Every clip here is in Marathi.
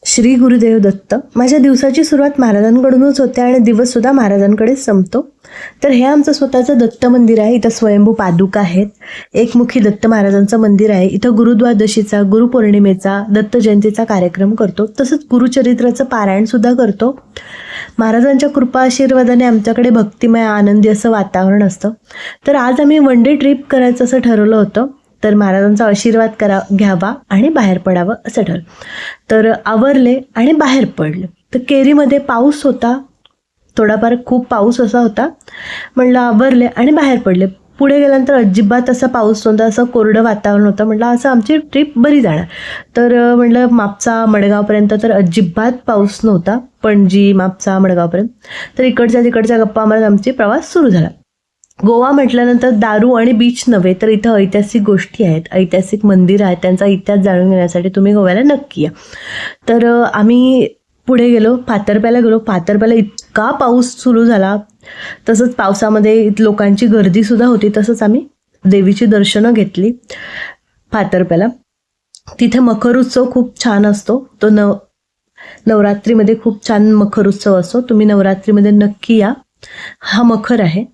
श्री गुरुदेव दत्त. माझ्या दिवसाची सुरुवात महाराजांकडूनच होते आणि दिवससुद्धा महाराजांकडेच संपतो. तर हे आमचं स्वतःचं दत्त मंदिर आहे. इथं स्वयंभू पादुका आहेत. एकमुखी दत्त महाराजांचं मंदिर आहे. इथं गुरुद्वादशीचा, गुरुपौर्णिमेचा, दत्त जयंतीचा कार्यक्रम करतो. तसंच गुरुचरित्राचं पारायणसुद्धा करतो. महाराजांच्या कृपा आशीर्वादाने आमच्याकडे भक्तिमय आनंदी असं वातावरण असतं. तर आज आम्ही वन डे ट्रिप करायचं असं ठरवलं होतं. तर महाराजांचा आशीर्वाद घ्यावा आणि बाहेर पडावं असं ठरलं. तर आवरले आणि बाहेर पडले. तर केरीमध्ये पाऊस होता, थोडाफार खूप पाऊस असा होता. म्हणलं आवरले आणि बाहेर पडले. पुढे गेल्यानंतर अजिबात असा पाऊस नव्हता, असं कोरडं वातावरण होतं. म्हटलं असं आमची ट्रिप बरी जाणार. तर म्हटलं मापसा मडगावपर्यंत तर अजिबात पाऊस नव्हता. पणजी मापसा मडगावपर्यंत. तर इकडच्या तिकडच्या गप्पा मारत आमची प्रवास सुरू झाला. गोवा म्हटल्यानंतर दारू आणि बीच नव्हे तर इथं ऐतिहासिक गोष्टी आहेत, ऐतिहासिक मंदिर आहेत. त्यांचा इतिहास जाणून घेण्यासाठी तुम्ही गोव्याला नक्की या. तर आम्ही पुढे गेलो, फातर्प्याला गेलो. फातर्प्याला इतका पाऊस सुरू झाला. तसंच पावसामध्ये लोकांची गर्दीसुद्धा होती. तसंच आम्ही देवीची दर्शनं घेतली फातर्प्याला. तिथे मखर उत्सव खूप छान असतो. तो नवरात्रीमध्ये खूप छान मखर उत्सव असतो. तुम्ही नवरात्रीमध्ये नक्की या. हा मखर आहे.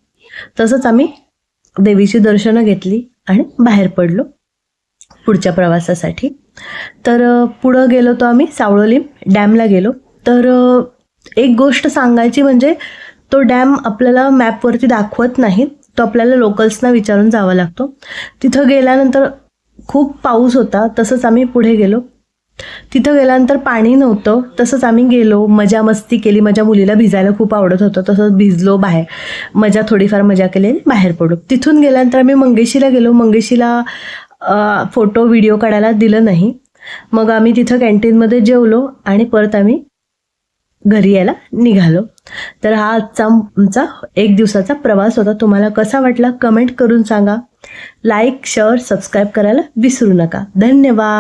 तसंच आम्ही देवीची दर्शनं घेतली आणि बाहेर पडलो पुढच्या प्रवासासाठी. तर पुढं गेलो तो आम्ही सावळोली डॅमला गेलो. तर एक गोष्ट सांगायची म्हणजे तो डॅम आपल्याला मॅपवरती दाखवत नाही, तो आपल्याला लोकल्सना विचारून जावा लागतो. तिथं गेल्यानंतर खूप पाऊस होता. तसंच आम्ही पुढे गेलो. तिथं गेल्यानंतर पाणी नव्हतं. तसंच आम्ही गेलो, मजा मस्ती केली. माझ्या मुलीला भिजायला खूप आवडत होतं. तसंच भिजलो, बाहेर थोडीफार मजा केली, बाहेर पडलो. तिथून गेल्यानंतर आम्ही मंगेशीला गेलो. मंगेशीला फोटो व्हिडिओ काढायला दिलं नाही. मग आम्ही तिथं कॅन्टीनमध्ये जेवलो आणि परत आम्ही घरी यायला निघालो. तर हा आजचा आमचा एक दिवसाचा प्रवास होता. तुम्हाला कसा वाटला कमेंट करून सांगा. लाईक, शेअर, सबस्क्राईब करायला विसरू नका. धन्यवाद.